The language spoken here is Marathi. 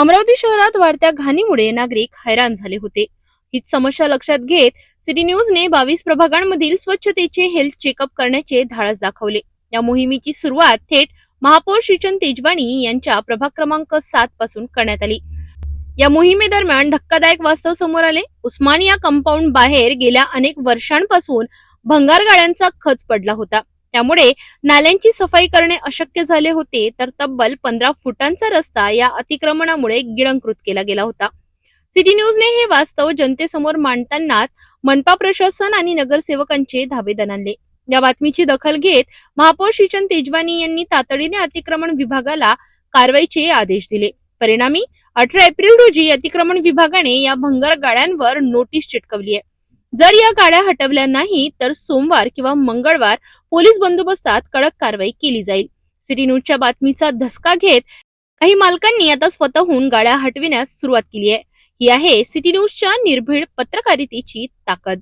अमरावती शहरात वाढत्या घाणीमुळे नागरिक हैराण झाले होते। हीच समस्या लक्षात घेत सिटी न्यूजने 22 प्रभागांमधील स्वच्छतेचे हेल्थ चेकअप करण्याचे धाडस दाखवले। या मोहिमेची सुरुवात थेट महापौर श्रीचंद तेजवानी यांच्या प्रभाग क्रमांक 7 पासून करण्यात आली। या मोहिमेदरम्यान धक्कादायक वास्तव समोर आले। उस्मानिया कंपाऊंड बाहेर गेल्या अनेक वर्षांपासून भंगार गाड्यांचा खच पडला होता। त्यामुळे नाल्यांची सफाई करणे अशक्य झाले होते, तर तब्बल 15 फुटांचा रस्ता या अतिक्रमणामुळे गिळंकृत केला गेला होता। सिटी न्यूजने हे वास्तव जनतेसमोर मांडतानाच मनपा प्रशासन आणि नगरसेवकांचे धाबे दणाणले। या बातमीची दखल घेत महापौर श्रीचंद तेजवानी यांनी तातडीने अतिक्रमण विभागाला कारवाईचे आदेश दिले। परिणामी 18 एप्रिल रोजी अतिक्रमण विभागाने या भंगार गाड्यांवर नोटीस चिटकवली आहे। जर या गाड्या हटवल्या नाही तर सोमवार किंवा मंगळवार पोलीस बंदोबस्तात कडक कारवाई केली जाईल। सिटी न्यूजच्या बातमीचा धसका घेत काही मालकांनी आता स्वतःहून गाड्या हटविण्यास सुरुवात केली आहे। ही आहे सिटी न्यूजच्या निर्भीड पत्रकारितेची ताकद।